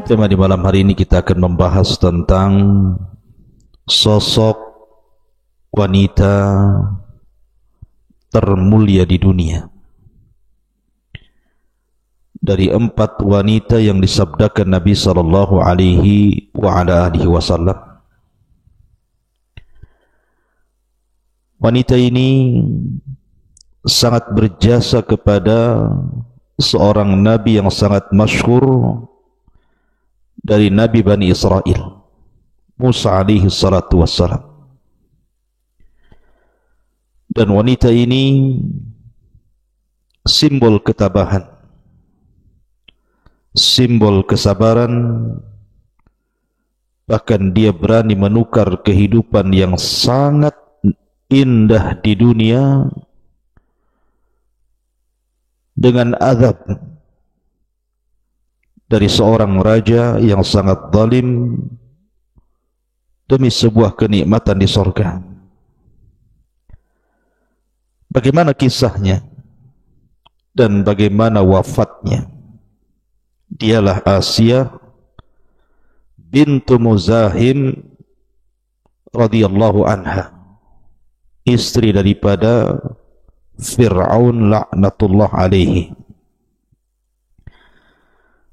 Tema di malam hari ini kita akan membahas tentang sosok wanita termulia di dunia. Dari 4 wanita yang disabdakan Nabi sallallahu alaihi wasallam. Wanita ini sangat berjasa kepada seorang nabi yang sangat masyhur dari Nabi Bani Israel, Musa alaihi salatu wassalam. Dan wanita ini simbol ketabahan, simbol kesabaran, bahkan dia berani menukar kehidupan yang sangat indah di dunia dengan azab dari seorang raja yang sangat zalim demi sebuah kenikmatan di surga. Bagaimana kisahnya dan bagaimana wafatnya? Dialah Asiyah bintu Muzahim radhiyallahu anha, istri daripada Fir'aun laknatullah alaihi.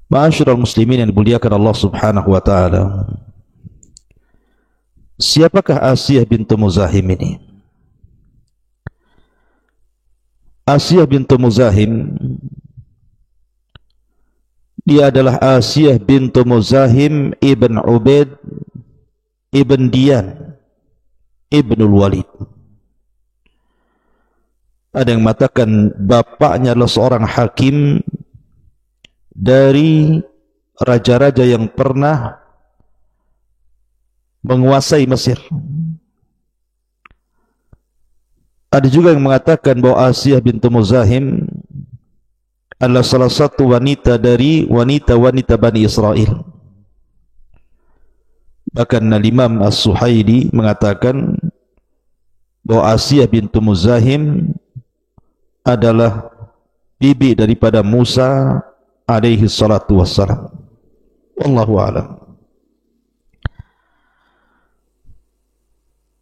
Ma'asyiral muslimin yang dimuliakan Allah subhanahu wa ta'ala, siapakah Asiyah bintu Muzahim ini? Asiyah bintu Muzahim, dia adalah Asiyah bintu Muzahim ibn Ubaid ibn Diyan ibnul Walid. Ada yang mengatakan bapaknya adalah seorang hakim dari raja-raja yang pernah menguasai Mesir. Ada juga yang mengatakan bahwa Asiyah bintu Muzahim adalah salah satu wanita dari wanita-wanita Bani Israel. Bahkan Al-Imam As-Suhaili mengatakan bahwa Asiyah bintu Muzahim adalah bibi daripada Musa alaihi salatu wassalam. Wallahu a'lam.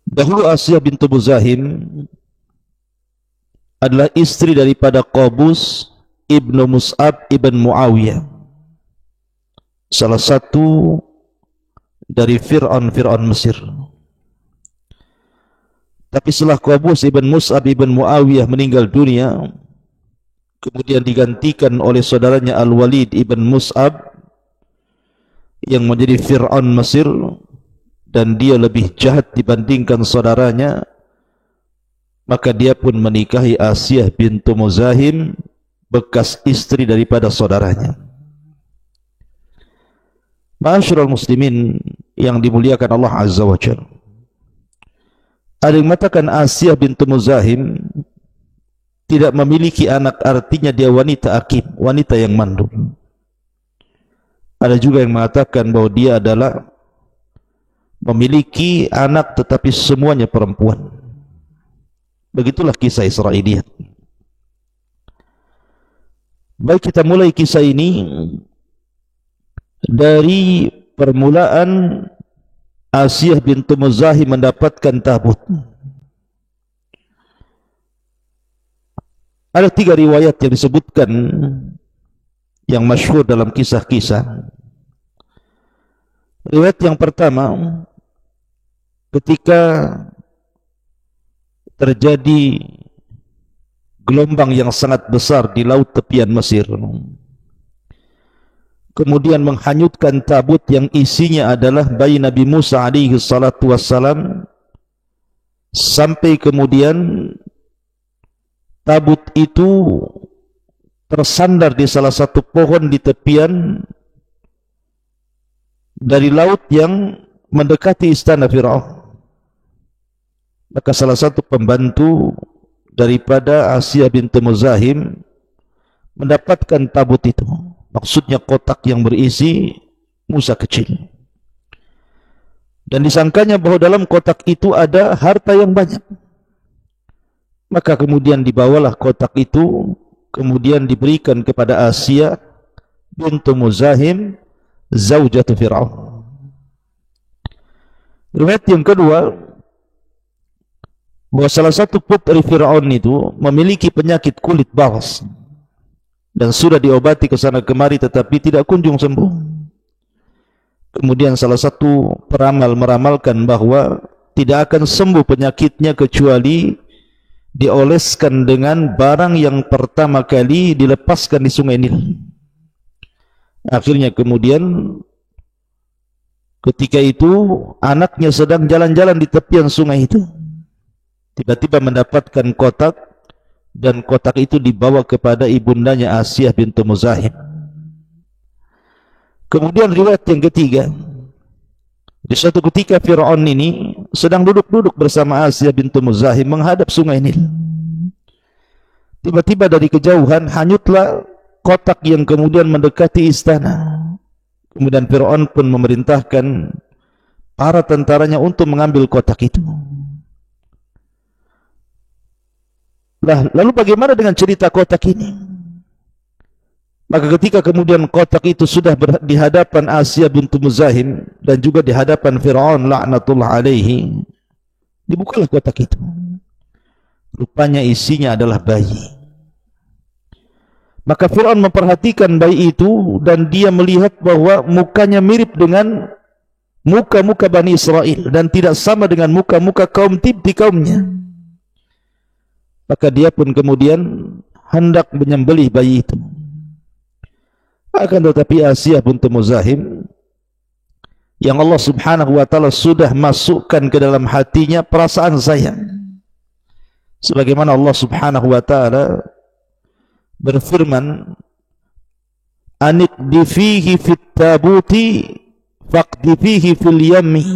Dahulu Asiyah bintu Muzahim adalah istri daripada Qabus ibnu Mus'ab ibn Muawiyah, salah satu dari Fir'aun Mesir. Tapi setelah Qabus ibn Mus'ab ibn Muawiyah meninggal dunia, kemudian digantikan oleh saudaranya Al-Walid ibn Mus'ab yang menjadi Fir'aun Mesir, dan dia lebih jahat dibandingkan saudaranya. Maka dia pun menikahi Asiyah bintu Muzahim, bekas istri daripada saudaranya. Ma'asyiral muslimin yang dimuliakan Allah Azza wa Jalla, ada yang mengatakan Asiyah bintu Muzahim tidak memiliki anak, artinya dia wanita akim, wanita yang mandul. Ada juga yang mengatakan bahwa dia adalah memiliki anak tetapi semuanya perempuan. Begitulah kisah Israiliyat. Baik, kita mulai kisah ini dari permulaan Asiyah bintu Muzahim mendapatkan tabut. Ada 3 riwayat yang disebutkan yang masyhur dalam kisah-kisah. Riwayat yang pertama, ketika terjadi gelombang yang sangat besar di laut tepian Mesir, kemudian menghanyutkan tabut yang isinya adalah bayi Nabi Musa alaihi salatu wassalam, sampai kemudian tabut itu tersandar di salah satu pohon di tepian dari laut yang mendekati istana Fir'aun. Maka salah satu pembantu daripada Asiyah bintu Muzahim mendapatkan tabut itu, maksudnya kotak yang berisi Musa kecil, dan disangkanya bahwa dalam kotak itu ada harta yang banyak. Maka kemudian dibawalah kotak itu, kemudian diberikan kepada Asiyah bintu Muzahim zaujatu Fir'aun. Riwayat yang kedua, bahwa salah satu putri Fir'aun itu memiliki penyakit kulit baras dan sudah diobati ke sana kemari tetapi tidak kunjung sembuh. Kemudian salah satu peramal meramalkan bahwa tidak akan sembuh penyakitnya kecuali dioleskan dengan barang yang pertama kali dilepaskan di sungai Nil. Akhirnya kemudian ketika itu anaknya sedang jalan-jalan di tepian sungai itu, tiba-tiba mendapatkan kotak, dan kotak itu dibawa kepada ibundanya Asiyah bintu Muzahim. Kemudian riwayat yang ketiga, di suatu ketika Fir'aun ini sedang duduk-duduk bersama Asiyah bintu Muzahim menghadap sungai Nil. Tiba-tiba dari kejauhan hanyutlah kotak yang kemudian mendekati istana. Kemudian Fir'aun pun memerintahkan para tentaranya untuk mengambil kotak itu. Lalu bagaimana dengan cerita kotak ini? Maka ketika kemudian kotak itu sudah di hadapan Asiyah bintu Muzahim dan juga di hadapan Fir'aun laknatullah alaihi, dibukalah kotak itu. Rupanya isinya adalah bayi. Maka Fir'aun memperhatikan bayi itu dan dia melihat bahwa mukanya mirip dengan muka-muka Bani Israel dan tidak sama dengan muka-muka kaum Tibti kaumnya. Maka dia pun kemudian hendak menyembelih bayi itu. Akan tetapi Asiyah bintu Muzahim, yang Allah subhanahu wa ta'ala sudah masukkan ke dalam hatinya perasaan sayang, sebagaimana Allah subhanahu wa ta'ala berfirman, Anikdi fihi fit tabuti faqdi fihi fil yammi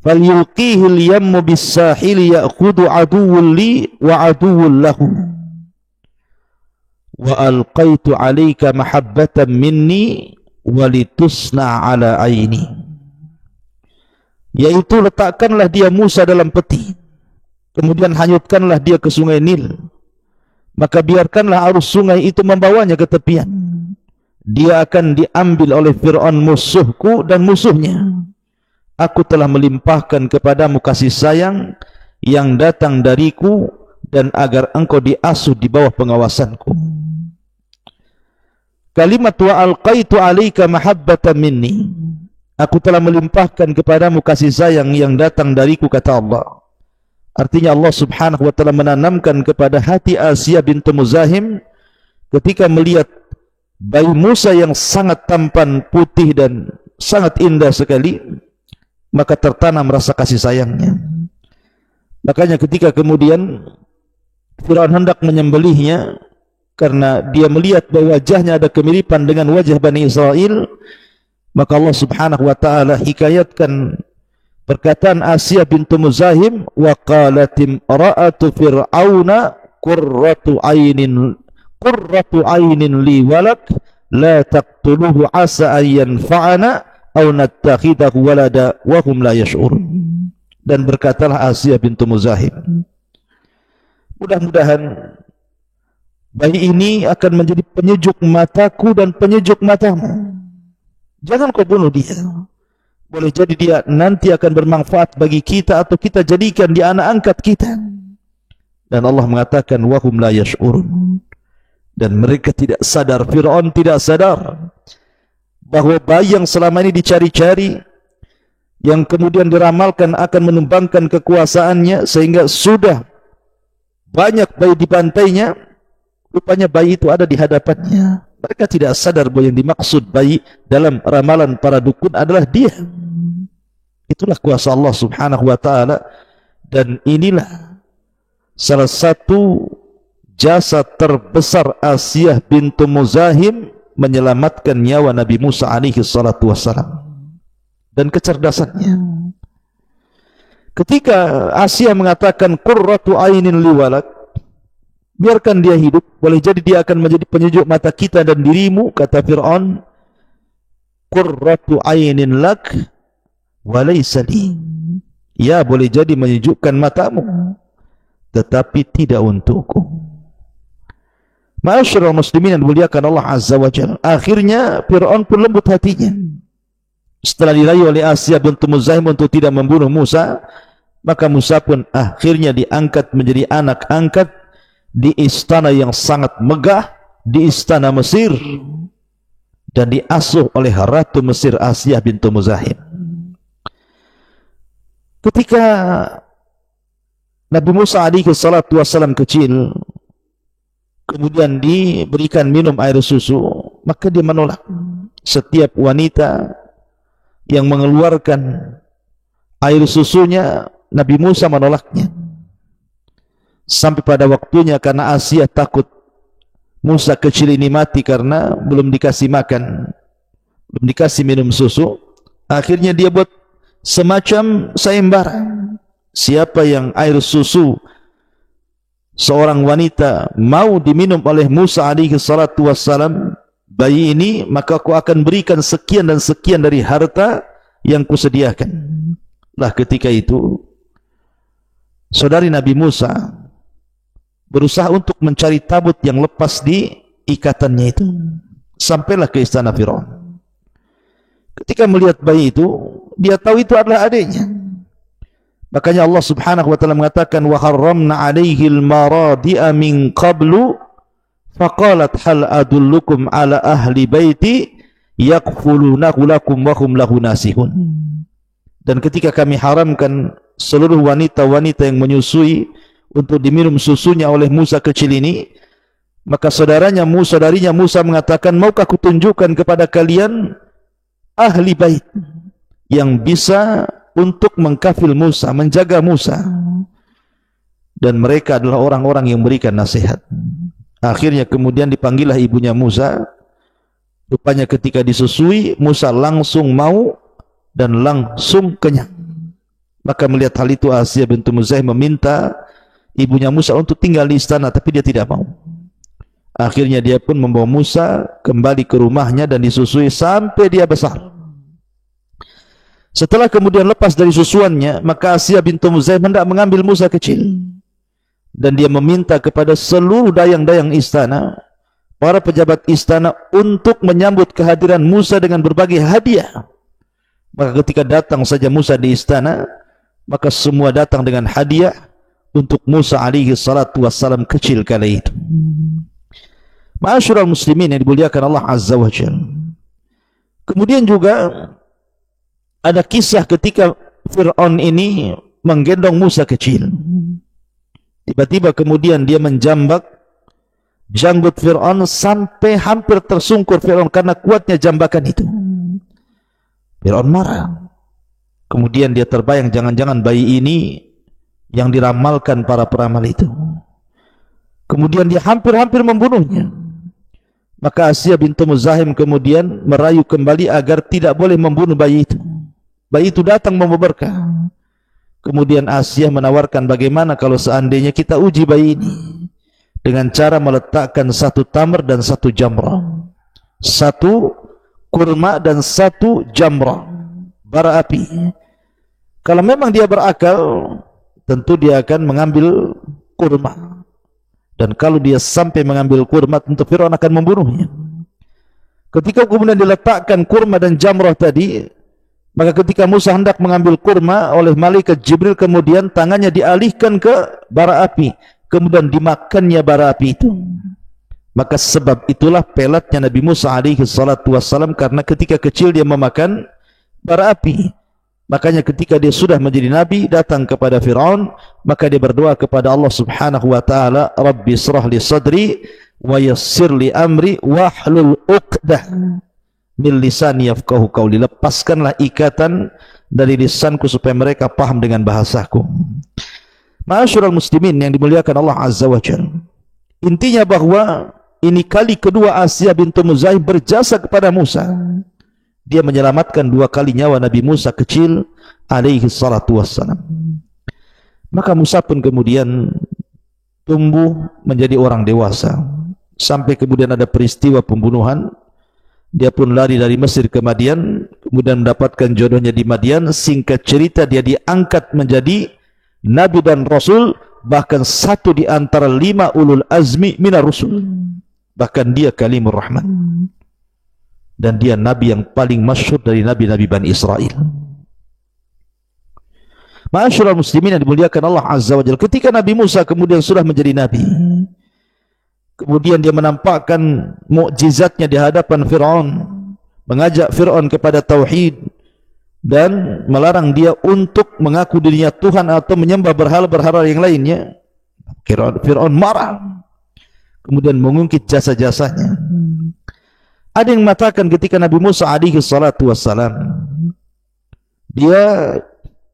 falyulqihi al-yammu bis-sahili ya'khudhu aduwwun li wa aduwwun lahu wa alqaitu 'alaika mahabbatan minni wa litusna 'ala 'aini, yaitu letakkanlah dia Musa dalam peti, kemudian hanyutkanlah dia ke sungai Nil, maka biarkanlah arus sungai itu membawanya ke tepian. Dia akan diambil oleh Fir'aun musuhku dan musuhnya. Aku telah melimpahkan kepadamu kasih sayang yang datang dariku dan agar engkau diasuh di bawah pengawasanku. Kalimat wa alqaitu 'alaika mahabbatan minni. Aku telah melimpahkan kepadamu kasih sayang yang datang dariku, kata Allah. Artinya Allah subhanahu wa ta'ala menanamkan kepada hati Asiyah bintu Muzahim ketika melihat bayi Musa yang sangat tampan, putih dan sangat indah sekali, maka tertanam rasa kasih sayangnya. Makanya ketika kemudian Fir'aun hendak menyembelihnya karena dia melihat bahwa wajahnya ada kemiripan dengan wajah Bani Israel, maka Allah subhanahu wa ta'ala hikayatkan perkataan Asiyah bintu Muzahim, wa qalatim ra'atu fir'auna qurratu aynin li walak la taqtuluhu asa an yanfa'ana aw nattakhidahu walada wa hum la yash'urun. Dan berkatalah Asiyah bintu Muzahim, mudah-mudahan bayi ini akan menjadi penyejuk mataku dan penyejuk matamu. Jangan kau bunuh dia. Boleh jadi dia nanti akan bermanfaat bagi kita atau kita jadikan dia anak angkat kita. Dan Allah mengatakan wa hum la yash'urun. Dan mereka tidak sadar, Fir'aun tidak sadar bahwa bayi yang selama ini dicari-cari, yang kemudian diramalkan akan menumbangkan kekuasaannya sehingga sudah banyak bayi dibantainya, rupanya bayi itu ada di hadapannya. Mereka tidak sadar bahwa yang dimaksud bayi dalam ramalan para dukun adalah dia. Itulah kuasa Allah subhanahu wa ta'ala. Dan inilah salah satu jasa terbesar Asiyah bintu Muzahim menyelamatkan nyawa Nabi Musa alaihi salatu wassalam, dan kecerdasannya. Ketika Asiyah mengatakan qurratu ainin liwalak, biarkan dia hidup, boleh jadi dia akan menjadi penyejuk mata kita dan dirimu, kata Fir'aun, qurratu ainin lak walaysa li, ya boleh jadi menyejukkan matamu tetapi tidak untukku. Ma'asyiral muslimin yang dimuliakan Allah Azza wa Jalla, akhirnya Fir'aun pun lembut hatinya. Setelah dirayu oleh Asiyah bintu Muzahim untuk tidak membunuh Musa, maka Musa pun akhirnya diangkat menjadi anak angkat di istana yang sangat megah, di istana Mesir, dan diasuh oleh Ratu Mesir Asiyah bintu Muzahim. Ketika Nabi Musa alaihi salatu wassalam kecil, kemudian diberikan minum air susu, maka dia menolak. Setiap wanita yang mengeluarkan air susunya, Nabi Musa menolaknya. Sampai pada waktunya, karena Asiyah takut Musa kecil ini mati karena belum dikasih makan, belum dikasih minum susu, akhirnya dia buat semacam sayembara. Siapa yang air susu seorang wanita mau diminum oleh Musa alaihi salatu wassalam, bayi ini, maka aku akan berikan sekian dan sekian dari harta yang kusediakan. Lah ketika itu saudari Nabi Musa berusaha untuk mencari tabut yang lepas di ikatannya itu, sampailah ke istana Firaun. Ketika melihat bayi itu, dia tahu itu adalah adiknya. Makanya Allah Subhanahu wa taala mengatakan, wa harramna 'alaihi al-maradi'a min qablu faqalat hal adullukum ala ahli baiti yakfulunahu lakum wa hum lahu nasihun. Dan ketika kami haramkan seluruh wanita-wanita yang menyusui untuk diminum susunya oleh Musa kecil ini, maka saudarinya Musa mengatakan, maukah kutunjukkan kepada kalian ahli bait yang bisa untuk mengkafil Musa, menjaga Musa, dan mereka adalah orang-orang yang memberikan nasihat. Akhirnya kemudian dipanggillah ibunya Musa. Rupanya ketika disusui, Musa langsung mau dan langsung kenyang. Maka melihat hal itu, Asiyah bintu Muzahim meminta ibunya Musa untuk tinggal di istana, tapi dia tidak mau. Akhirnya dia pun membawa Musa kembali ke rumahnya dan disusui sampai dia besar. Setelah kemudian lepas dari susuannya, maka Asiyah bintu Muzahim hendak mengambil Musa kecil, dan dia meminta kepada seluruh dayang-dayang istana, para pejabat istana, untuk menyambut kehadiran Musa dengan berbagai hadiah. Maka ketika datang saja Musa di istana, maka semua datang dengan hadiah untuk Musa alaihi salatu wassalam kecil kala itu. Ma'asyiral muslimin yang dimuliakan Allah Azza wa Jalla. Kemudian juga ada kisah ketika Fir'aun ini menggendong Musa kecil. Tiba-tiba kemudian dia menjambak janggut Fir'aun sampai hampir tersungkur Fir'aun karena kuatnya jambakan itu. Fir'aun marah. Kemudian dia terbayang, jangan-jangan bayi ini yang diramalkan para peramal itu. Kemudian dia hampir-hampir membunuhnya. Maka Asiyah bintu Muzahim kemudian merayu kembali agar tidak boleh membunuh bayi itu. Bayi itu datang membawa berkah. Kemudian Asiyah menawarkan, bagaimana kalau seandainya kita uji bayi ini dengan cara meletakkan satu tamr dan satu jamrah, satu kurma dan satu jamrah, bara api. Kalau memang dia berakal, tentu dia akan mengambil kurma. Dan kalau dia sampai mengambil kurma, tentu Fir'aun akan membunuhnya. Ketika kemudian diletakkan kurma dan jamrah tadi, maka ketika Musa hendak mengambil kurma, oleh malaikat Jibril kemudian tangannya dialihkan ke bara api, kemudian dimakannya bara api itu. Maka sebab itulah pelatnya Nabi Musa alaihi salatu wassalam, karena ketika kecil dia memakan bara api. Makanya ketika dia sudah menjadi nabi, datang kepada Fir'aun, maka dia berdoa kepada Allah Subhanahu wa taala, Rabbi shrah li sadri wa yassir li amri wahlul 'uqdah min lisani yafqahu qawli. Lepaskanlah ikatan dari lisanku supaya mereka paham dengan bahasaku. Ma'asyiral muslimin yang dimuliakan Allah Azza wa Jalla. Intinya bahwa ini kali kedua Asiyah bintu Muzahim berjasa kepada Musa. Dia menyelamatkan dua kali nyawa Nabi Musa kecil alaihi salatu wassalam. Maka Musa pun kemudian tumbuh menjadi orang dewasa. Sampai kemudian ada peristiwa pembunuhan. Dia pun lari dari Mesir ke Madian, kemudian mendapatkan jodohnya di Madian. Singkat cerita, dia diangkat menjadi Nabi dan Rasul, bahkan satu di antara 5 ulul azmi minar rusul. bahkan dia kalimur rahman, dan dia nabi yang paling masyhur dari nabi-nabi Bani Israel. Ma'asyiral muslimin yang dimuliakan Allah Azza wa Jalla, ketika Nabi Musa kemudian sudah menjadi nabi, kemudian dia menampakkan mukjizatnya di hadapan Fir'aun, mengajak Fir'aun kepada tauhid dan melarang dia untuk mengaku dirinya Tuhan atau menyembah berhala-berhala yang lainnya. Fir'aun marah, kemudian mengungkit jasa-jasanya. Ada yang mengatakan ketika Nabi Musa alaihi salatu wassalam, dia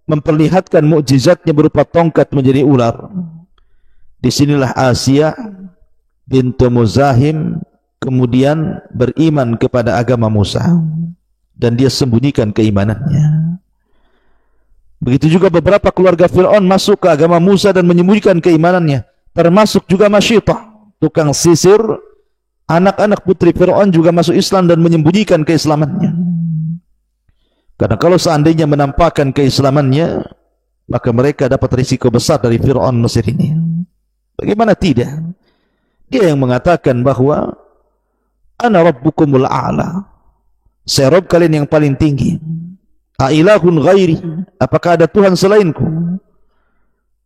memperlihatkan mukjizatnya berupa tongkat menjadi ular. Disinilah Asia bintu Muzahim kemudian beriman kepada agama Musa, dan dia sembunyikan keimanannya. Begitu juga beberapa keluarga Fir'aun masuk ke agama Musa dan menyembunyikan keimanannya, termasuk juga Masyitah, tukang sisir. Anak-anak putri Fir'aun juga masuk Islam dan menyembunyikan keislamannya. Karena kalau seandainya menampakkan keislamannya, maka mereka dapat risiko besar dari Fir'aun Mesir ini. Bagaimana tidak? Dia yang mengatakan bahwa ana rabbukumul a'la, saya Rabb kalian yang paling tinggi. A'ilahun ghairi, apakah ada Tuhan selainku?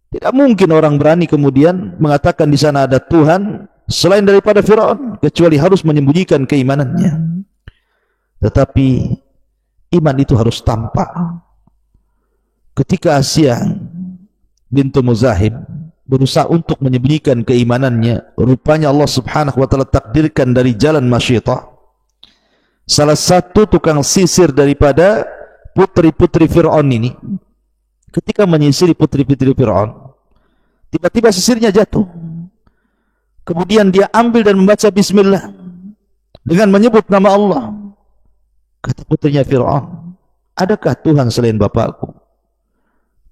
Tidak mungkin orang berani kemudian mengatakan di sana ada Tuhan selain daripada Fir'aun, kecuali harus menyembunyikan keimanannya. Tetapi iman itu harus tampak. Ketika Asia bintu Muzahim berusaha untuk menyembunyikan keimanannya, rupanya Allah Subhanahu wa taala takdirkan dari jalan Masyitah, salah satu tukang sisir daripada putri-putri Fir'aun ini, ketika menyisiri putri-putri Fir'aun, tiba-tiba sisirnya jatuh. Kemudian dia ambil dan membaca bismillah dengan menyebut nama Allah. Kata putrinya Fir'aun, adakah Tuhan selain bapakku?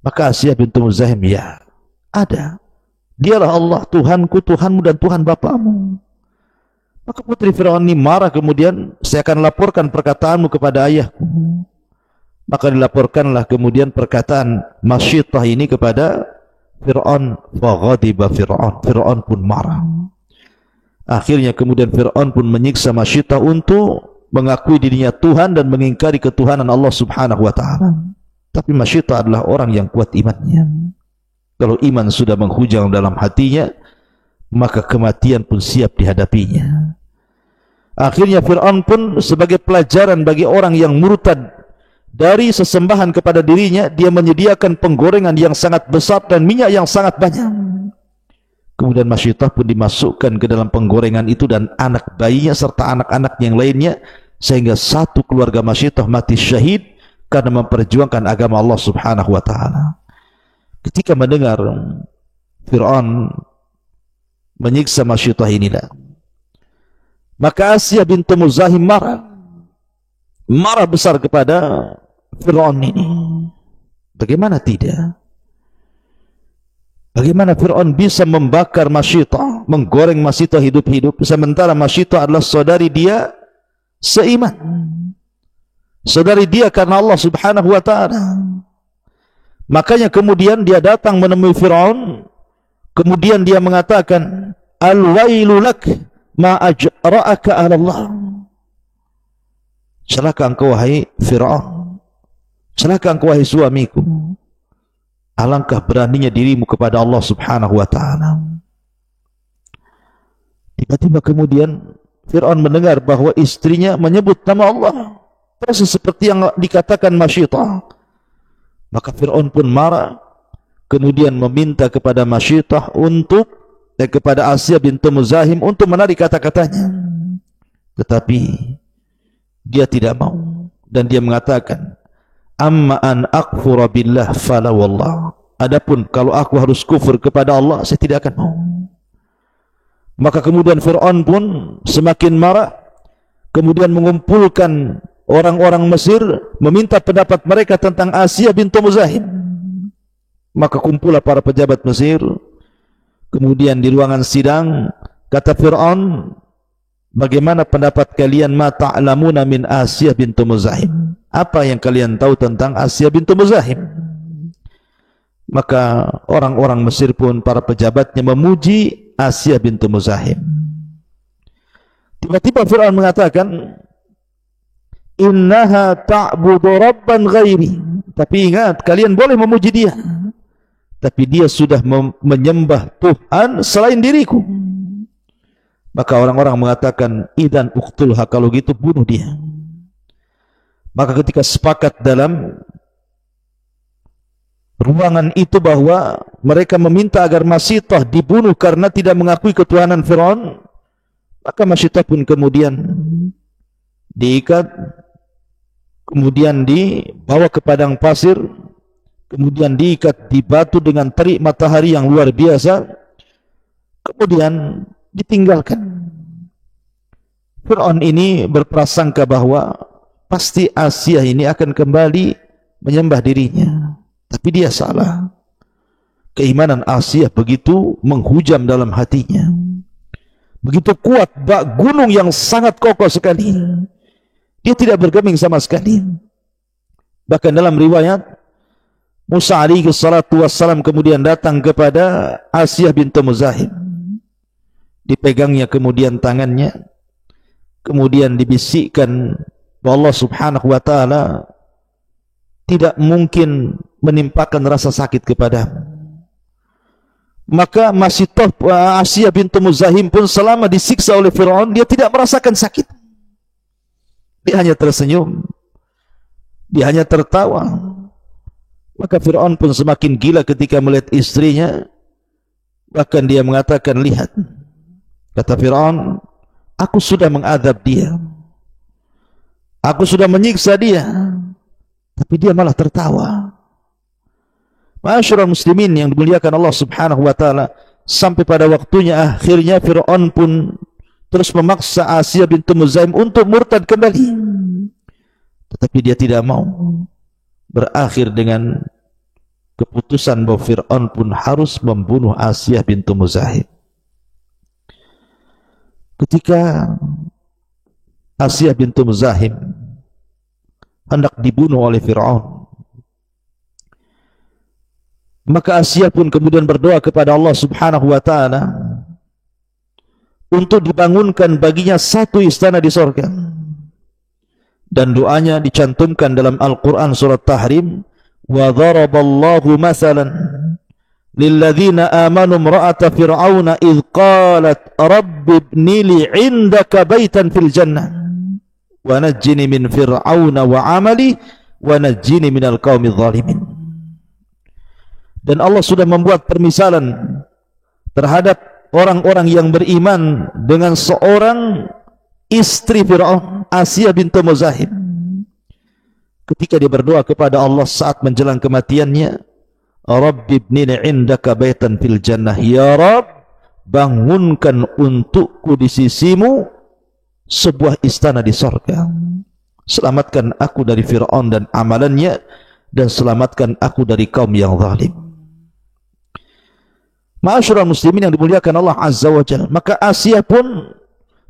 Maka Asia bintu Muzahim, ya, ada. Dialah Allah, Tuhanku, Tuhanmu, dan Tuhan bapakmu. Maka putri Fir'aun ini marah, kemudian, saya akan laporkan perkataanmu kepada ayahku. Maka dilaporkanlah kemudian perkataan Masyitah ini kepada Fir'aun. Faghadiba Fir'aun, Fir'aun pun marah. Akhirnya kemudian Fir'aun pun menyiksa Masyitah untuk mengakui dirinya Tuhan dan mengingkari ketuhanan Allah Subhanahu wa taala. Tapi Masyitah adalah orang yang kuat imannya. Kalau iman sudah menghujam dalam hatinya, maka kematian pun siap dihadapinya. Akhirnya Fir'aun pun sebagai pelajaran bagi orang yang murtad dari sesembahan kepada dirinya, dia menyediakan penggorengan yang sangat besar dan minyak yang sangat banyak. Kemudian Masyitah pun dimasukkan ke dalam penggorengan itu dan anak bayinya serta anak-anak yang lainnya, sehingga satu keluarga Masyitah mati syahid karena memperjuangkan agama Allah Subhanahu wa taala. Ketika mendengar Fir'aun menyiksa Masyitah inilah, maka Asia bintu Muzahim marah besar kepada Fir'aun ini. Bagaimana tidak? Bagaimana Fir'aun bisa membakar Masyitah, menggoreng Masyitah hidup-hidup, sementara Masyitah adalah saudari dia seiman, saudari dia karena Allah Subhanahu wa ta'ala. Makanya kemudian dia datang menemui Fir'aun, kemudian dia mengatakan, al-wailu lak ma ajra'aka ala Allah. Celaka engkau wahai Fir'aun, celaka engkau wahai suamiku, alangkah beraninya dirimu kepada Allah Subhanahu wa ta'ala. Tiba-tiba kemudian Fir'aun mendengar bahwa istrinya menyebut nama Allah, persis seperti yang dikatakan Masyitah. Maka Fir'aun pun marah, kemudian meminta kepada Masyitah untuk, dan kepada Asia bintu Muzahim untuk menarik kata-katanya. Tetapi dia tidak mau, dan dia mengatakan, amma an akfura billah fala wallah, adapun kalau aku harus kufur kepada Allah, saya tidak akan mau. Maka kemudian Fir'aun pun semakin marah, kemudian mengumpulkan orang-orang Mesir, meminta pendapat mereka tentang Asia bintu Muzahim. Maka kumpullah para pejabat Mesir. Kemudian di ruangan sidang, kata Fir'aun, bagaimana pendapat kalian ma ta'lamuna min Asia bintu Muzahim? Apa yang kalian tahu tentang Asia bintu Muzahim? Maka orang-orang Mesir pun, para pejabatnya, memuji Asia bintu Muzahim. Tiba-tiba Fir'aun mengatakan, innaha ta'budu rabban ghairi. Tapi ingat, kalian boleh memuji dia, tapi dia sudah menyembah Tuhan selain diriku. Maka orang-orang mengatakan, idan uqtulha, kalau gitu bunuh dia. Maka ketika sepakat dalam ruangan itu bahwa mereka meminta agar Masitah dibunuh karena tidak mengakui ketuhanan Fir'aun, maka Masitah pun kemudian diikat, kemudian dibawa ke padang pasir, kemudian diikat di batu dengan terik matahari yang luar biasa, kemudian ditinggalkan. Fir'aun ini berprasangka bahwa pasti Asiyah ini akan kembali menyembah dirinya, tapi dia salah. Keimanan Asiyah begitu menghujam dalam hatinya, begitu kuat, bak gunung yang sangat kokoh sekali. Dia tidak bergeming sama sekali. Bahkan dalam riwayat, Musa alaihi salatu wassalam kemudian datang kepada Asiyah bintu Muzahim. Dipegangnya kemudian tangannya, kemudian dibisikkan bahwa Allah subhanahu wa ta'ala tidak mungkin menimpakan rasa sakit kepadamu. Maka Masitah Asiyah bintu Muzahim pun selama disiksa oleh Fir'aun, dia tidak merasakan sakit. Dia hanya tersenyum, dia hanya tertawa. Maka Fir'aun pun semakin gila ketika melihat istrinya. Bahkan dia mengatakan, lihat, kata Fir'aun, aku sudah mengadab dia, aku sudah menyiksa dia, tapi dia malah tertawa. Ma'asyiral muslimin yang dimuliakan Allah subhanahu wa ta'ala, sampai pada waktunya akhirnya Fir'aun pun terus memaksa Asiyah bintu Muzahim untuk murtad kembali, tetapi dia tidak mau. Berakhir dengan keputusan bahwa Fir'aun pun harus membunuh Asiyah bintu Muzahim. Ketika Asiyah bintu Muzahim hendak dibunuh oleh Fir'aun, maka Asiyah pun kemudian berdoa kepada Allah subhanahu wa ta'ala untuk dibangunkan baginya satu istana di surga. Dan doanya dicantumkan dalam Al-Quran surat Tahrim, wa dharaballahu mathalan lilladzina amanu imra'ata fir'auna idh qalat rabbi ibni li 'indaka baitan fil jannah wa najjini min fir'auna wa 'amali wa najjini minal qaumidz zalimin. Dan Allah sudah membuat permisalan terhadap orang-orang yang beriman dengan seorang istri Fir'aun, Asiyah bintu Muzahim, ketika dia berdoa kepada Allah saat menjelang kematiannya, Rabbi ibni indaka baitan fil jannah, ya Rabb, bangunkan untukku di sisimu sebuah istana di surga. Selamatkan aku dari Fir'aun dan amalannya, dan selamatkan aku dari kaum yang zalim. Ma'asyiral muslimin yang dimuliakan Allah azza wa jalla, maka Asiyah pun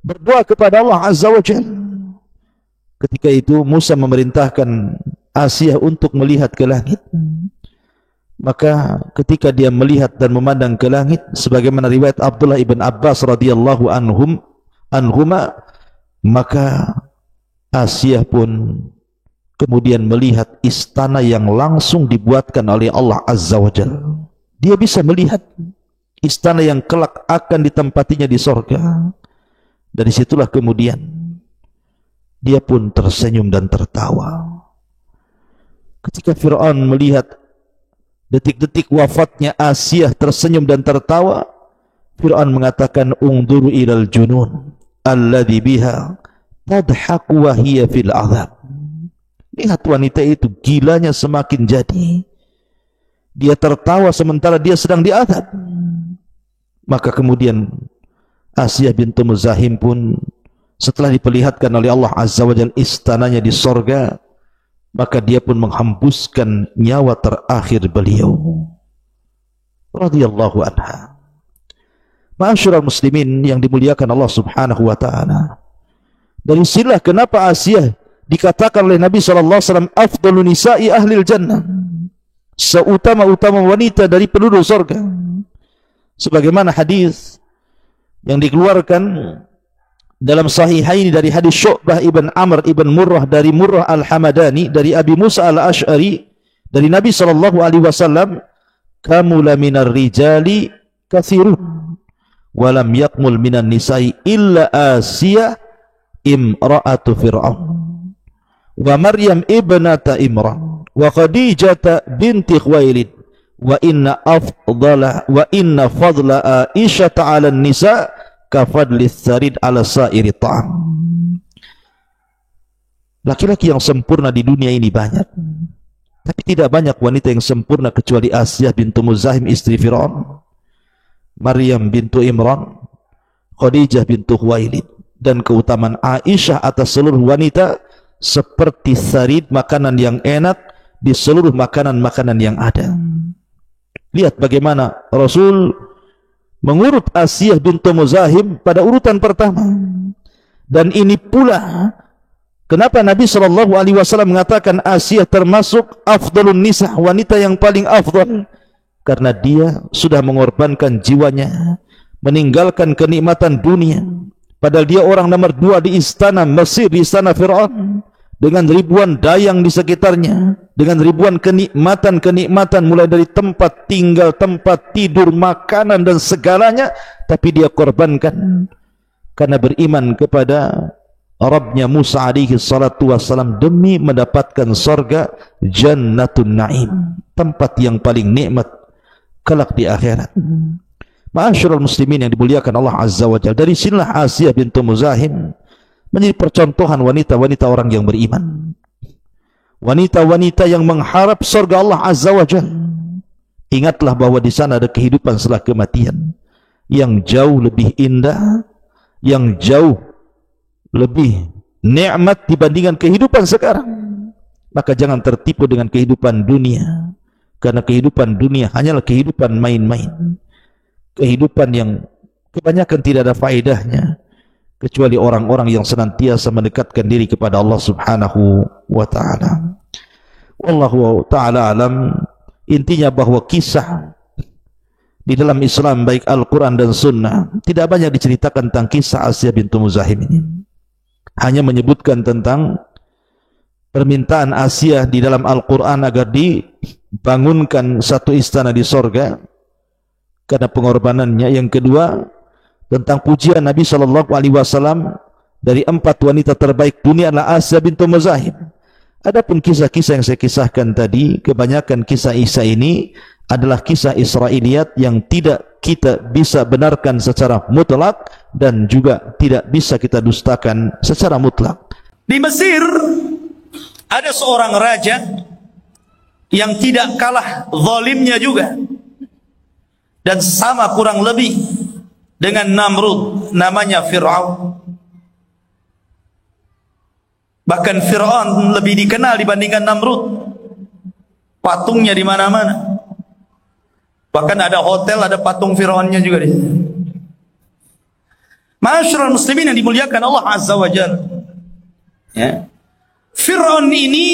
berdoa kepada Allah azza wa jalla. Ketika itu Musa memerintahkan Asiyah untuk melihat ke langit. Maka ketika dia melihat dan memandang ke langit, sebagaimana riwayat Abdullah ibn Abbas radhiyallahu anhuma, maka Asiyah pun kemudian melihat istana yang langsung dibuatkan oleh Allah azza wa jalla. Dia bisa melihat istana yang kelak akan ditempatinya di surga. Dari situlah kemudian dia pun tersenyum dan tertawa. Ketika Fir'aun melihat detik-detik wafatnya Asiyah tersenyum dan tertawa, Fir'aun mengatakan, ungduru ilal junun alladhi biha tadhaku wa hiya fil azab. Lihat wanita itu, gilanya semakin jadi. Dia tertawa sementara dia sedang diazab. Maka kemudian Asiyah bintu Muzahim pun setelah diperlihatkan oleh Allah azza wa jalla istananya di sorga, maka dia pun menghembuskan nyawa terakhir beliau radhiyallahu anha. Ma'asyiral muslimin yang dimuliakan Allah subhanahu wa ta'ala, dari sinilah kenapa Asiyah dikatakan oleh Nabi SAW afdalu nisa'i ahlil jannah, seutama-utama wanita dari penduduk surga. Sebagaimana hadis yang dikeluarkan dalam Sahihaini dari hadis Syu'bah ibn Amr ibn Murrah dari Murrah al-Hamadani dari Abi Musa al-Ash'ari dari Nabi SAW, kamula minar rijali kathirun walam yakmul minan nisa'i illa Asiyah imra'atu Fir'aun wa Maryam ibnata Imran wa Khadijata binti Khuwailid wa inna fadla Aisyah ta'ala nisa kafadlis sarid ala sairi ta'am. Laki-laki yang sempurna di dunia ini banyak, tapi tidak banyak wanita yang sempurna kecuali Asiyah bintu Muzahim istri Fir'aun, Maryam bintu Imran, Khadijah bintu Khuwailid. Dan keutamaan Aisyah atas seluruh wanita seperti sarid, makanan yang enak di seluruh makanan-makanan yang ada. Lihat bagaimana Rasul mengurut Asiyah bintu Muzahim pada urutan pertama. Dan ini pula kenapa Nabi SAW mengatakan Asiyah termasuk afdalun nisa, wanita yang paling afdal, karena dia sudah mengorbankan jiwanya, meninggalkan kenikmatan dunia. Padahal dia orang nomor 2 di istana Mesir, di istana Fir'aun, dengan ribuan dayang di sekitarnya, dengan ribuan kenikmatan mulai dari tempat tinggal, tempat tidur, makanan dan segalanya, tapi dia korbankan karena beriman kepada Rabbnya Musa alaihi salatu wassalam demi mendapatkan surga Jannatun Na'im, tempat yang paling nikmat kelak di akhirat. Ma'asyiral muslimin yang dimuliakan Allah Azza wa Jalla, dari sinilah Asiyah bintu Muzahim menjadi percontohan wanita-wanita orang yang beriman, wanita-wanita yang mengharap surga Allah Azza wa Jalla. Ingatlah bahwa di sana ada kehidupan setelah kematian yang jauh lebih indah, yang jauh lebih nikmat dibandingkan kehidupan sekarang. Maka jangan tertipu dengan kehidupan dunia, karena kehidupan dunia hanyalah kehidupan main-main, kehidupan yang kebanyakan tidak ada faedahnya, kecuali orang-orang yang senantiasa mendekatkan diri kepada Allah Subhanahu wa ta'ala. Wallahu ta'ala alam. Intinya bahwa kisah di dalam Islam, baik Al-Quran dan Sunnah, tidak banyak diceritakan tentang kisah Asiyah bintu Muzahim ini. Hanya menyebutkan tentang permintaan Asiyah di dalam Al-Quran agar dibangunkan satu istana di sorga karena pengorbanannya. Yang kedua, tentang pujian Nabi SAW dari 4 wanita terbaik dunia adalah Asiyah bintu Muzahim. Adapun kisah-kisah yang saya kisahkan tadi, kebanyakan kisah-kisah ini adalah kisah Israiliyat yang tidak kita bisa benarkan secara mutlak dan juga tidak bisa kita dustakan secara mutlak. Di Mesir ada seorang raja yang tidak kalah zalimnya juga dan sama kurang lebih dengan Namrud, namanya Fir'aun. Bahkan Fir'aun lebih dikenal dibandingkan Namrud. Patungnya di mana-mana. Bahkan ada hotel, ada patung Fir'aunnya juga di sini. Ma'asyiral muslimin yang dimuliakan Allah Azza wa Jalla. Ya. Fir'aun ini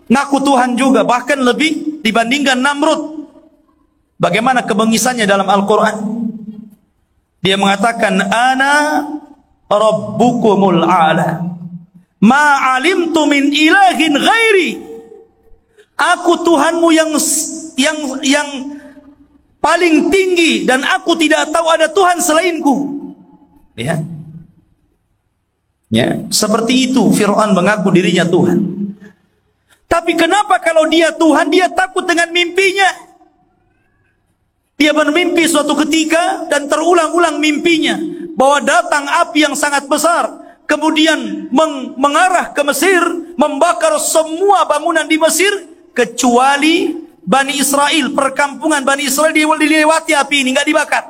ngaku Tuhan juga, bahkan lebih dibandingkan Namrud. Bagaimana kebengisannya dalam Al-Quran? Dia mengatakan, Ana Rabbukumul A'la, ma'alimtu min ilahin ghairi. Aku Tuhanmu yang paling tinggi dan aku tidak tahu ada Tuhan selainku. Lihat. Ya, seperti itu Fir'aun mengaku dirinya Tuhan. Tapi kenapa kalau dia Tuhan, dia takut dengan mimpinya? Dia bermimpi suatu ketika dan terulang-ulang mimpinya bahwa datang api yang sangat besar, kemudian mengarah ke Mesir, membakar semua bangunan di Mesir kecuali Bani Israel, perkampungan Bani Israel dilewati api ini, nggak dibakar.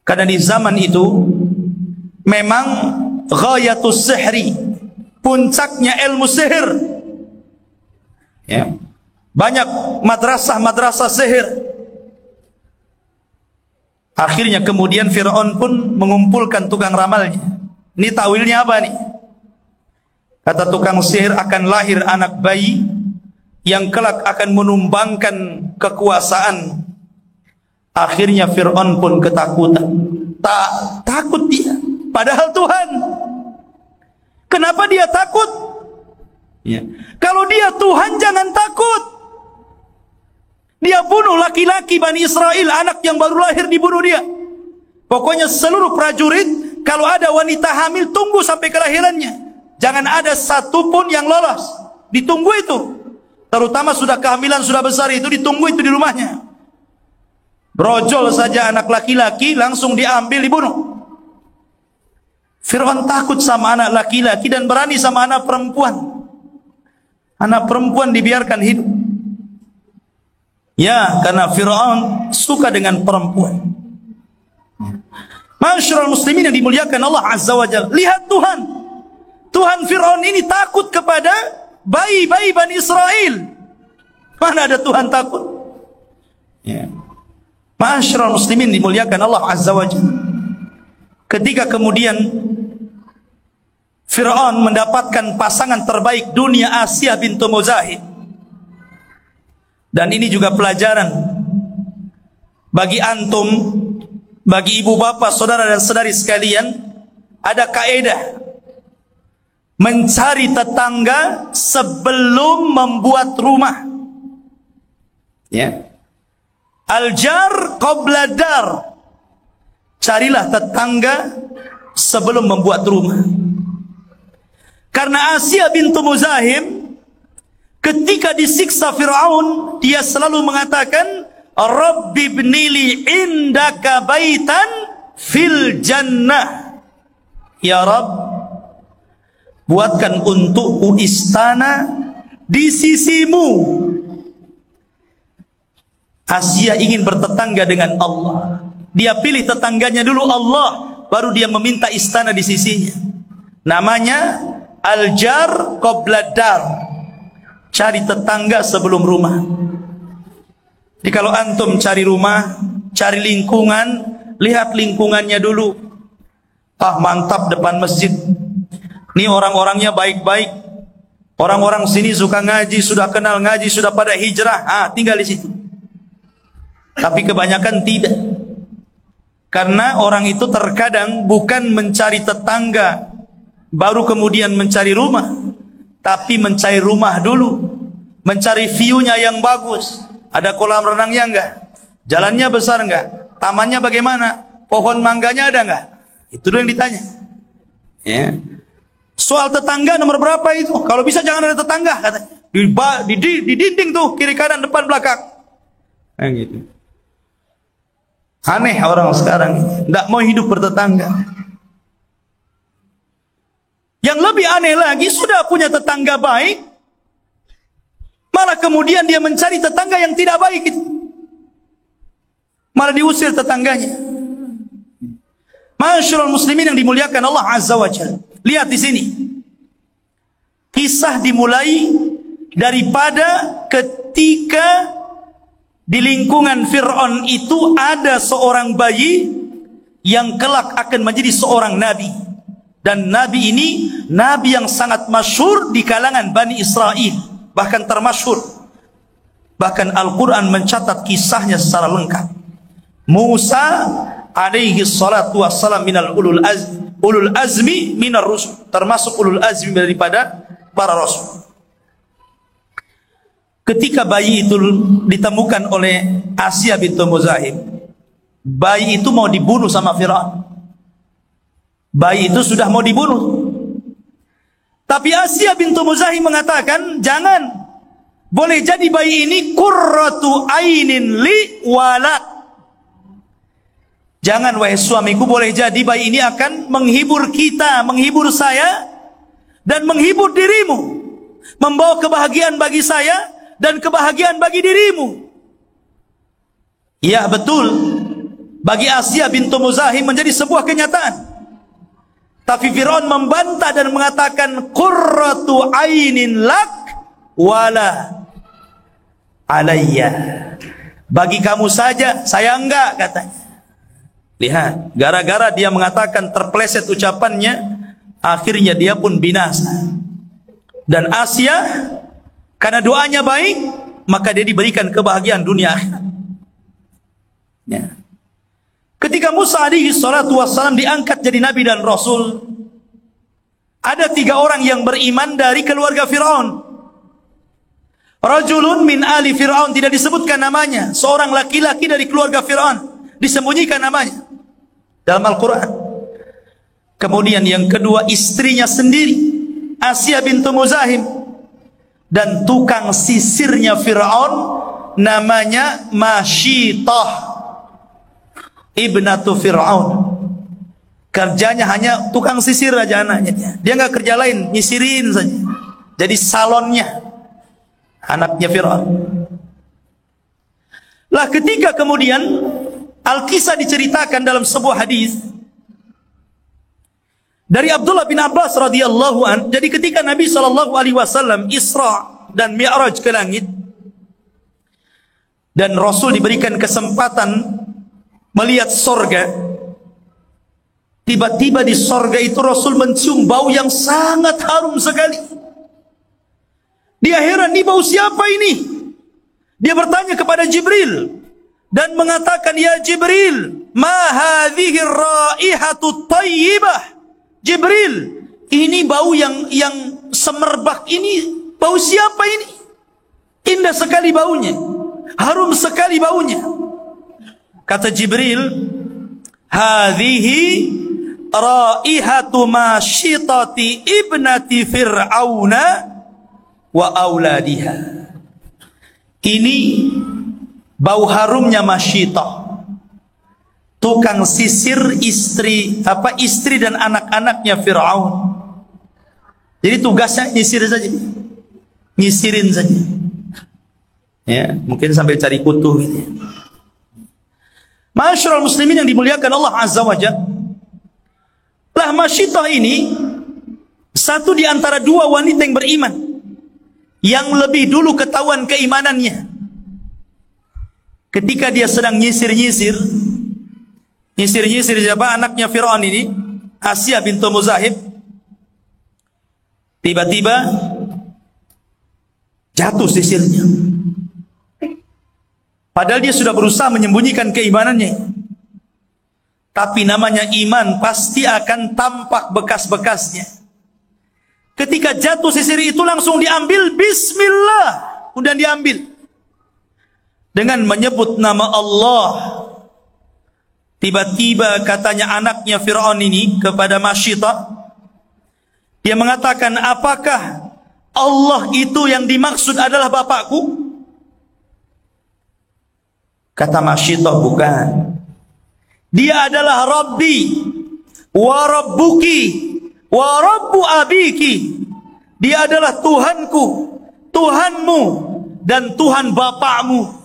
Karena di zaman itu memang ghayatus sihri, puncaknya ilmu sihir. Ya. Banyak madrasah-madrasah sihir. Akhirnya kemudian Fir'aun pun mengumpulkan tukang ramalnya. Ini takwilnya apa nih? Kata tukang sihir, akan lahir anak bayi yang kelak akan menumbangkan kekuasaan. Akhirnya Fir'aun pun ketakutan. Takut dia. padahal Tuhan. Kenapa dia takut? Ya. Kalau dia Tuhan, jangan takut. Dia bunuh laki-laki Bani Israel, anak yang baru lahir dibunuh dia. Pokoknya seluruh prajurit, kalau ada wanita hamil, tunggu sampai kelahirannya. Jangan ada satupun yang lolos. Ditunggu itu. Terutama sudah kehamilan, sudah besar itu, ditunggu itu di rumahnya. Brojol saja anak laki-laki, langsung diambil, dibunuh. Fir'aun takut sama anak laki-laki dan berani sama anak perempuan. Anak perempuan dibiarkan hidup. Ya, karena Fir'aun suka dengan perempuan. Masyarul muslimin yang dimuliakan Allah Azza wa Jalla. Lihat Tuhan. Tuhan Fir'aun ini takut kepada bayi-bayi Bani Israel. Mana ada Tuhan takut? Ya. Masyarul muslimin dimuliakan Allah Azza wa Jalla. Ketika kemudian Fir'aun mendapatkan pasangan terbaik dunia, Asia bintu Muzahim. Dan ini juga pelajaran bagi antum, bagi ibu bapak, saudara dan saudari sekalian. Ada kaedah mencari tetangga sebelum membuat rumah. Ya. Al-jar qabla dar. Carilah tetangga sebelum membuat rumah. Karena Asia bintu Muzahim ketika disiksa Fir'aun, dia selalu mengatakan, Rabbi ibnili indaka baitan fil jannah. Ya Rabb, buatkan untukku istana di sisimu. Asia ingin bertetangga dengan Allah. Dia pilih tetangganya dulu Allah, baru dia meminta istana di sisinya. Namanya al-jar qabla dar. Cari tetangga sebelum rumah. Jadi kalau antum cari rumah, cari lingkungan, lihat lingkungannya dulu. Ah, mantap depan masjid. Ini orang-orangnya baik-baik. Orang-orang sini suka ngaji, sudah kenal ngaji, sudah pada hijrah. Ah, tinggal di situ. Tapi kebanyakan tidak. Karena orang itu terkadang bukan mencari tetangga, baru kemudian mencari rumah. Tapi mencari rumah dulu, mencari view-nya yang bagus. Ada kolam renangnya enggak? Jalannya besar enggak? Tamannya bagaimana? Pohon mangganya ada enggak? Itu dulu yang ditanya. Ya. Soal tetangga nomor berapa itu? Kalau bisa jangan ada tetangga, katanya. Di dinding tuh, kiri kanan depan belakang. Nah, gitu. Aneh orang sekarang, enggak mau hidup bertetangga. Yang lebih aneh lagi, sudah punya tetangga baik, malah kemudian dia mencari tetangga yang tidak baik itu. Malah diusir tetangganya. Masyarul muslimin yang dimuliakan Allah Azza wa Jalla. Lihat di sini. Kisah dimulai daripada ketika di lingkungan Fir'aun itu ada seorang bayi yang kelak akan menjadi seorang nabi. Dan nabi ini, nabi yang sangat masyhur di kalangan Bani Israel. Bahkan termasyhur. Bahkan Al-Quran mencatat kisahnya secara lengkap. Musa alaihi salatu wassalam minal ulul azmi minar rusul. Termasuk ulul azmi daripada para rasul. Ketika bayi itu ditemukan oleh Asia bintu Muzahim, bayi itu mau dibunuh sama Fir'aun. Bayi itu sudah mau dibunuh. Tapi Asia bintu Muzahim mengatakan, jangan. Boleh jadi bayi ini qurratu ainin li walak. Jangan wahai suamiku, boleh jadi bayi ini akan menghibur kita, menghibur saya, dan menghibur dirimu. Membawa kebahagiaan bagi saya, dan kebahagiaan bagi dirimu. Ya betul. Bagi Asia bintu Muzahim menjadi sebuah kenyataan. Tapi Fir'aun membantah dan mengatakan qurratu ainin lak wala alayya. Bagi kamu saja, saya enggak, katanya. Lihat, gara-gara dia mengatakan terpleset ucapannya, akhirnya dia pun binasa. Dan Asia, karena doanya baik, maka dia diberikan kebahagiaan dunia akhirat. Ya. Ketika Musa alaihi salatu wassalam diangkat jadi nabi dan rasul, ada 3 orang yang beriman dari keluarga Fir'aun. Rajulun min ali Fir'aun, tidak disebutkan namanya. Seorang laki-laki dari keluarga Fir'aun, disembunyikan namanya dalam Al-Quran. Kemudian yang kedua, istrinya sendiri, Asia bintu Muzahim. Dan tukang sisirnya Fir'aun namanya Masyitah ibnatu Fir'aun. Kerjanya hanya tukang sisir aja anaknya. Dia nggak kerja lain, nyisirin saja. Jadi salonnya anaknya Fir'aun. Lah ketika kemudian Al-Kisah diceritakan dalam sebuah hadis dari Abdullah bin Abbas radhiyallahu an. Jadi ketika Nabi SAW Isra dan Mi'raj ke langit, dan Rasul diberikan kesempatan melihat sorga, tiba-tiba di sorga itu Rasul mencium bau yang sangat harum sekali. Dia heran, ini bau siapa ini? Dia bertanya kepada Jibril dan mengatakan, ya Jibril, ma hadhihi raihatu thayyibah. Jibril, ini bau yang semerbak ini, bau siapa ini? Indah sekali baunya, harum sekali baunya. Kata Jibril, hadhihi raihatu masyitati ibnati Fir'auna wa auladiha. Ini bau harumnya Masyitah, tukang sisir istri dan anak-anaknya Fir'aun. Jadi tugasnya nyisir saja, nyisirin saja. Ya, mungkin sampai cari kutu gitu ya. Ma'asyiral muslimin yang dimuliakan Allah Azza wa Jalla. Lah Masyitah ini satu di antara 2 wanita yang beriman, yang lebih dulu ketahuan keimanannya. Ketika dia sedang nyisir siapa? Anaknya Fir'aun ini, Asia bintu Muzahib. Tiba-tiba jatuh sisirnya. Padahal dia sudah berusaha menyembunyikan keimanannya. Tapi namanya iman pasti akan tampak bekas-bekasnya. Ketika jatuh sisir itu langsung diambil, bismillah, udah diambil. Dengan menyebut nama Allah. Tiba-tiba katanya anaknya Fir'aun ini kepada Masyitah, dia mengatakan, apakah Allah itu yang dimaksud adalah bapakku? Kata Masyitah, bukan. Dia adalah Rabbi wa Rabbuki wa Rabbu abiki. Dia adalah Tuhanku, Tuhanmu, dan Tuhan bapakmu.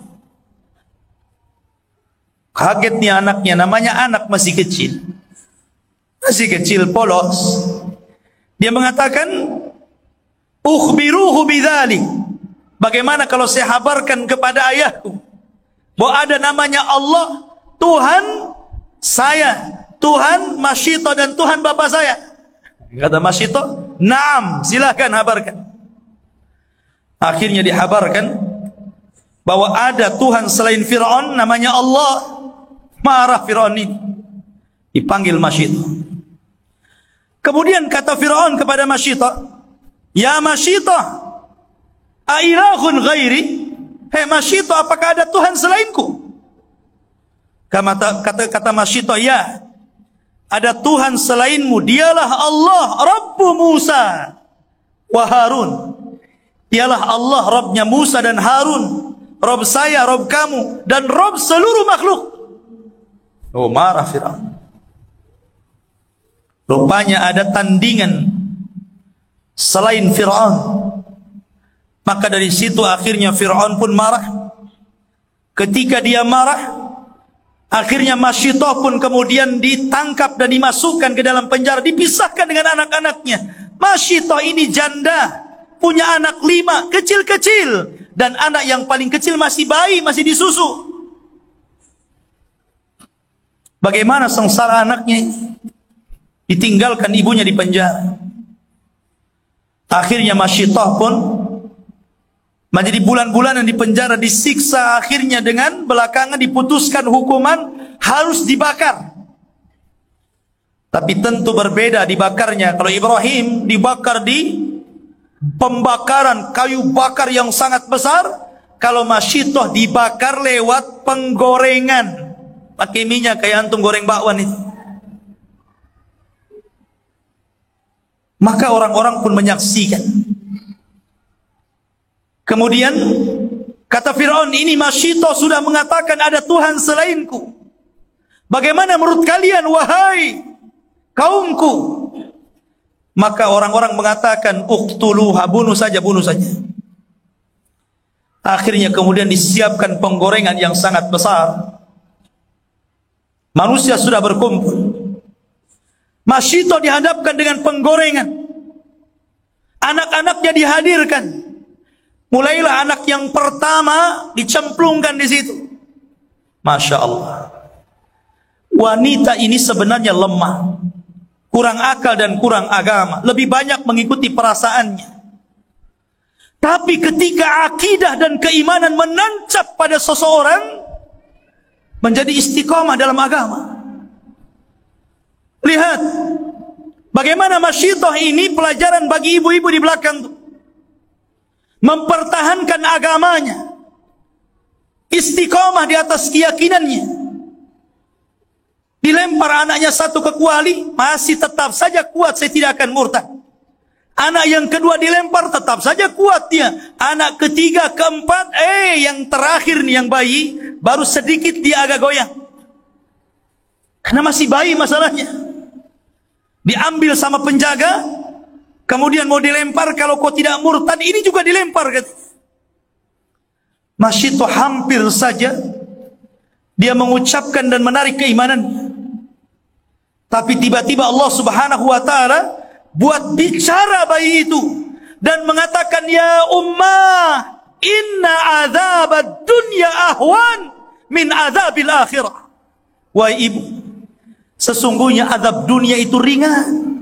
Kaget nih anaknya, namanya anak masih kecil. Masih kecil, polos. Dia mengatakan, ukhbiruhu bidzalik. Bagaimana kalau saya habarkan kepada ayahku bahwa ada namanya Allah, Tuhan saya, Tuhan Masyitah dan Tuhan bapak saya. Kata Masyitah, "Naam, silakan habarkan." Akhirnya dihabarkan bahwa ada Tuhan selain Fir'aun namanya Allah. Marah Fir'aun ini, dipanggil Masyitah. Kemudian kata Fir'aun kepada Masyitah, "Ya Masyitah, ailahun ghairi?" Hei Masyitah, apakah ada Tuhan selainku? Kata Masyitah, ya, ada Tuhan selainmu. Dialah Allah, Rabbu Musa wa Harun. Dialah Allah, Rabbnya Musa dan Harun. Rabb saya, Rabb kamu, dan Rabb seluruh makhluk. Oh, marah Fir'aun. Rupanya ada tandingan selain Fir'aun. Maka dari situ akhirnya Fir'aun pun marah. Ketika dia marah, akhirnya Masyitah pun kemudian ditangkap dan dimasukkan ke dalam penjara, dipisahkan dengan anak-anaknya. Masyitah ini janda, punya anak 5, kecil-kecil, dan anak yang paling kecil masih bayi, masih disusu. Bagaimana sengsara anaknya, ditinggalkan ibunya di penjara. Akhirnya Masyitah pun menjadi bulan-bulanan di penjara, disiksa. Akhirnya dengan belakangan diputuskan hukuman harus dibakar. Tapi tentu berbeda dibakarnya. Kalau Ibrahim dibakar di pembakaran kayu bakar yang sangat besar, kalau Masyitoh dibakar lewat penggorengan pakai minyak kayak antum goreng bakwan itu. Maka orang-orang pun menyaksikan. Kemudian kata Fir'aun, ini Masyitoh sudah mengatakan ada Tuhan selainku. Bagaimana menurut kalian wahai kaumku? Maka orang-orang mengatakan uqtuluha, bunuh saja. Akhirnya kemudian disiapkan penggorengan yang sangat besar. Manusia sudah berkumpul. Masyitoh dihadapkan dengan penggorengan. Anak-anaknya dihadirkan. Mulailah anak yang pertama dicemplungkan di situ. Masya Allah. Wanita ini sebenarnya lemah, kurang akal dan kurang agama, lebih banyak mengikuti perasaannya. Tapi ketika akidah dan keimanan menancap pada seseorang, menjadi istiqomah dalam agama. Lihat bagaimana Masyitoh ini pelajaran bagi ibu-ibu di belakang itu. Mempertahankan agamanya, istiqomah di atas keyakinannya. Dilempar anaknya satu ke kuali, masih tetap saja kuat, saya tidak akan murtad. Anak yang kedua dilempar, tetap saja kuat dia. Anak ketiga, keempat, yang terakhir nih yang bayi, baru sedikit dia agak goyang. Karena masih bayi masalahnya. Diambil sama penjaga, kemudian mau dilempar, kalau kau tidak murtad, ini juga dilempar. Masyitoh hampir saja dia mengucapkan dan menarik keimanan. Tapi tiba-tiba Allah Subhanahu wa ta'ala buat bicara bayi itu dan mengatakan, ya ummah, inna azabad dunya ahwan min azabil akhirah. Wahai ibu, sesungguhnya azab dunia itu ringan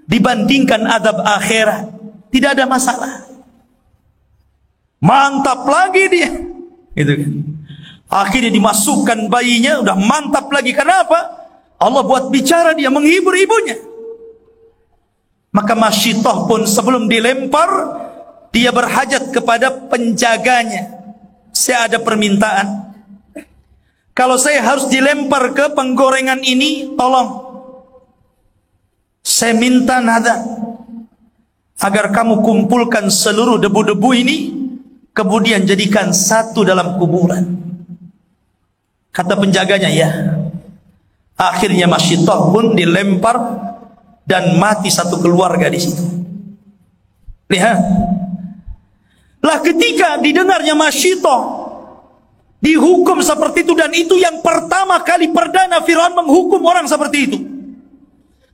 dibandingkan azab akhirat. Tidak ada masalah. Mantap lagi dia. Gitu kan. Akhirnya dimasukkan bayinya, udah mantap lagi. Kenapa? Allah buat bicara, dia menghibur ibunya. Maka Masyitoh pun sebelum dilempar, dia berhajat kepada penjaganya. Saya ada permintaan. Kalau saya harus dilempar ke penggorengan ini, tolong saya minta nada agar kamu kumpulkan seluruh debu-debu ini, kemudian jadikan satu dalam kuburan. Kata penjaganya, ya. Akhirnya Masyitoh pun dilempar dan mati satu keluarga di situ. Lihat. Lah ketika didengarnya Masyitoh dihukum seperti itu, dan itu yang pertama kali perdana Fir'aun menghukum orang seperti itu.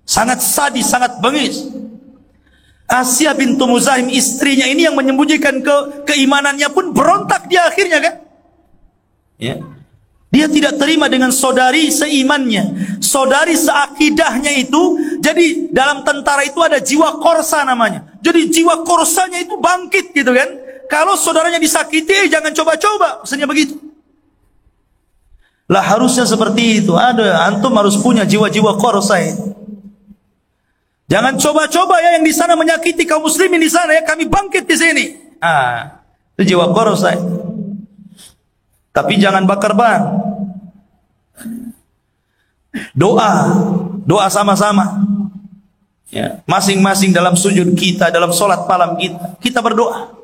Sangat sadis, sangat bengis. Asya bintu Muzahim, istrinya ini yang menyembunyikan keimanannya pun berontak di akhirnya kan. Ya. Dia tidak terima dengan saudari seimannya, saudari seakidahnya itu. Jadi dalam tentara itu ada jiwa korsa namanya. Jadi jiwa korsanya itu bangkit gitu kan. Kalau saudaranya disakiti, jangan coba-coba, maksudnya begitu. Lah harusnya seperti itu. Ada, antum harus punya jiwa-jiwa korsa itu. Jangan coba-coba ya yang di sana menyakiti kaum muslimin di sana ya, kami bangkit di sini. Itu jiwa korsa itu. Tapi jangan bakar ban. Doa sama-sama. Ya, masing-masing dalam sujud kita, dalam sholat malam kita berdoa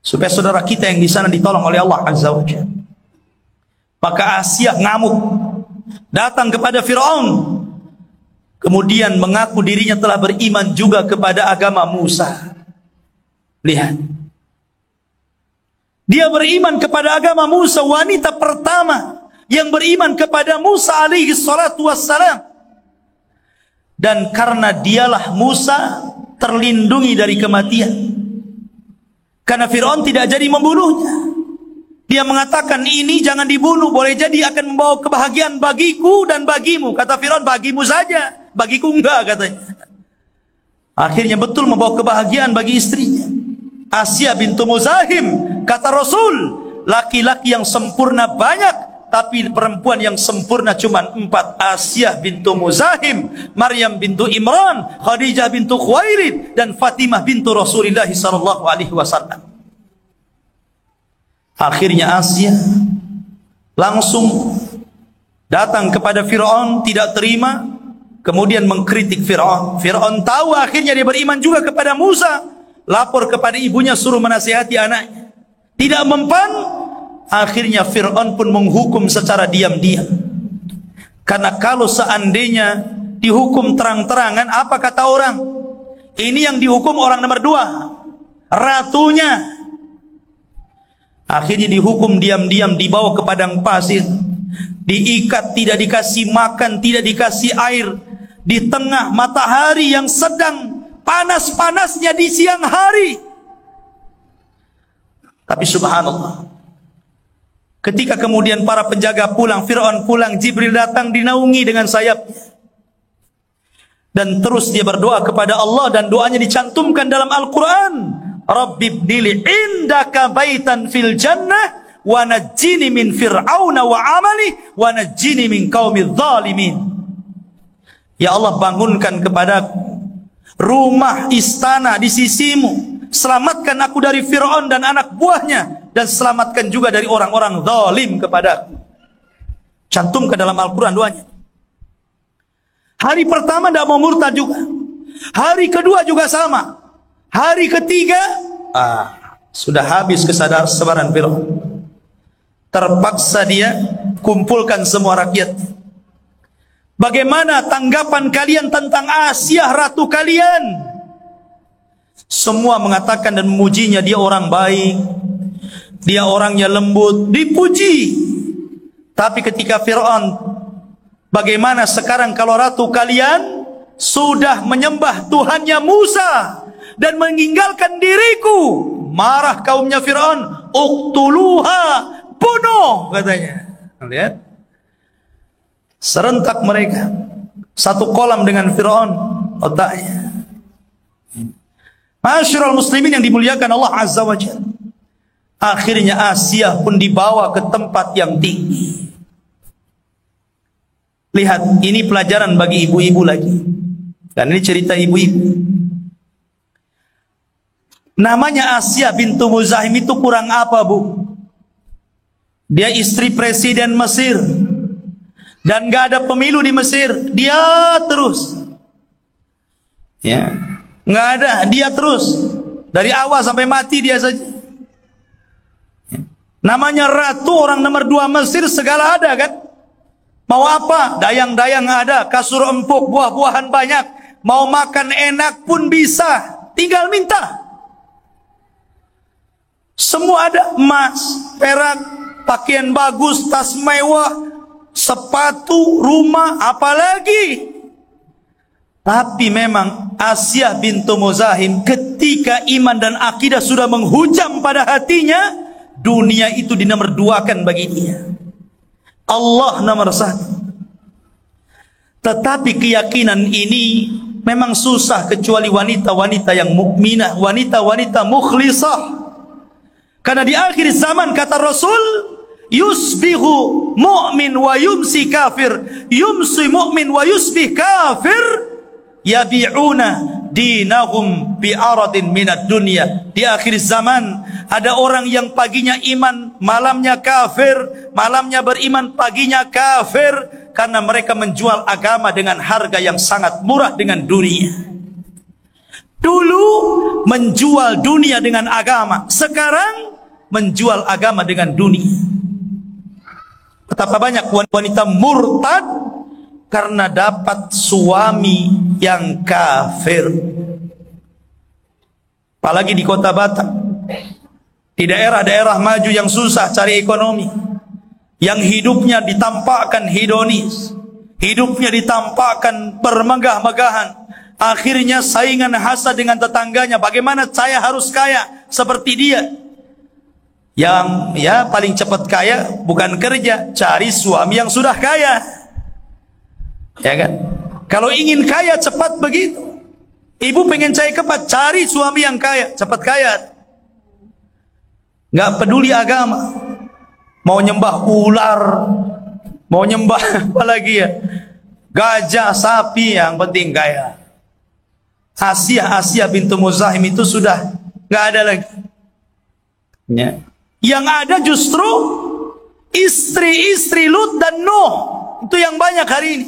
supaya saudara kita yang di sana ditolong oleh Allah Azza wa Jalla. Maka Asya ngamuk, datang kepada Fir'aun, kemudian mengaku dirinya telah beriman juga kepada agama Musa. Lihat. Dia beriman kepada agama Musa, wanita pertama yang beriman kepada Musa alaihi salatu wassalam. Dan karena dialah Musa terlindungi dari kematian. Karena Fir'aun tidak jadi membunuhnya. Dia mengatakan, ini jangan dibunuh, boleh jadi akan membawa kebahagiaan bagiku dan bagimu. Kata Fir'aun, bagimu saja, bagiku enggak katanya. Akhirnya betul membawa kebahagiaan bagi istrinya. Asya bintu Muzahim, kata Rasul, laki-laki yang sempurna banyak, tapi perempuan yang sempurna cuma 4. Asiyah bintu Muzahim, Maryam bintu Imran, Khadijah bintu Khuwailid, dan Fatimah bintu Rasulullah sallallahu alaihi wasallam. Akhirnya Asiyah langsung datang kepada Fir'aun, tidak terima, kemudian mengkritik Fir'aun. Fir'aun tahu, akhirnya dia beriman juga kepada Musa, lapor kepada ibunya, suruh menasihati anaknya. Tidak mempan, akhirnya Fir'aun pun menghukum secara diam-diam. Karena kalau seandainya dihukum terang-terangan, apa kata orang? Ini yang dihukum orang nomor 2, ratunya. Akhirnya dihukum diam-diam, dibawa ke padang pasir, diikat, tidak dikasih makan, tidak dikasih air, di tengah matahari yang sedang panas-panasnya di siang hari. Tapi subhanallah, ketika kemudian para penjaga pulang, Fir'aun pulang, Jibril datang dinaungi dengan sayapnya. Dan terus dia berdoa kepada Allah, dan doanya dicantumkan dalam Al-Quran. Rabbi ibnili indaka baitan fil jannah, wa najjini min fir'auna wa amali, wa najjini min qaumidz zalimin. Ya Allah, bangunkan kepadaku rumah istana di sisimu, selamatkan aku dari Fir'aun dan anak buahnya, dan selamatkan juga dari orang-orang zalim kepadaku. Cantumkan dalam Al-Quran doanya. Hari pertama tidak mau murtad juga, hari kedua juga sama, hari ketiga sudah habis kesabaran Fir'aun. Terpaksa dia kumpulkan semua rakyat. Bagaimana tanggapan kalian tentang Asiyah, ratu kalian? Semua mengatakan dan memujinya, dia orang baik, dia orangnya lembut, dipuji. Tapi ketika Fir'aun, bagaimana sekarang kalau ratu kalian sudah menyembah Tuhannya Musa dan meninggalkan diriku? Marah kaumnya Fir'aun, uqtuluha, bunuh katanya. Lihat, serentak mereka satu kolam dengan Fir'aun otaknya. Masyarul muslimin yang dimuliakan Allah Azza wa Jalla, akhirnya Asiyah pun dibawa ke tempat yang tinggi. Lihat, ini pelajaran bagi ibu-ibu lagi, dan ini cerita ibu-ibu. Namanya Asiyah bintu Muzahim itu kurang apa, Bu? Dia istri presiden Mesir, dan gak ada pemilu di Mesir, dia terus, ya, nggak ada, dia terus dari awal sampai mati dia saja. Namanya ratu, orang nomor 2 Mesir, segala ada kan? Mau apa? Dayang-dayang ada, kasur empuk, buah-buahan banyak, mau makan enak pun bisa, tinggal minta. Semua ada, emas, perak, pakaian bagus, tas mewah, sepatu, rumah, apalagi. Tapi memang Asiyah bintu Muzahim, ketika iman dan akidah sudah menghujam pada hatinya, dunia itu dinomor 2-kan bagi dia, Allah nomor 1. Tetapi keyakinan ini memang susah kecuali wanita-wanita yang mukminah, wanita-wanita mukhlisah. Karena di akhir zaman kata Rasul, yusbihu mu'min wa yumsi kafir, yumsi mu'min wa yusbih kafir, yabi'una dinahum bi'aradin minad dunya. Di akhir zaman ada orang yang paginya iman, malamnya kafir, malamnya beriman, paginya kafir, karena mereka menjual agama dengan harga yang sangat murah dengan dunia. Dulu menjual dunia dengan agama, sekarang menjual agama dengan dunia. Betapa banyak wanita murtad karena dapat suami yang kafir. Apalagi di kota Batam, di daerah-daerah maju yang susah cari ekonomi, yang hidupnya ditampakkan hedonis, hidupnya ditampakkan bermegah-megahan. Akhirnya saingan hasad dengan tetangganya, bagaimana saya harus kaya seperti dia. Yang ya paling cepat kaya bukan kerja, cari suami yang sudah kaya. Ya kan? Kalau ingin kaya cepat begitu. Ibu pengen cepat, cari suami yang kaya, cepat kaya. Nggak peduli agama. mau nyembah ular, mau nyembah apa lagi ya, gajah, sapi, yang penting gaya. Asia bintu Muzahim itu sudah nggak ada lagi. Ya. Yang ada justru istri-istri Lut dan Nuh, itu yang banyak hari ini.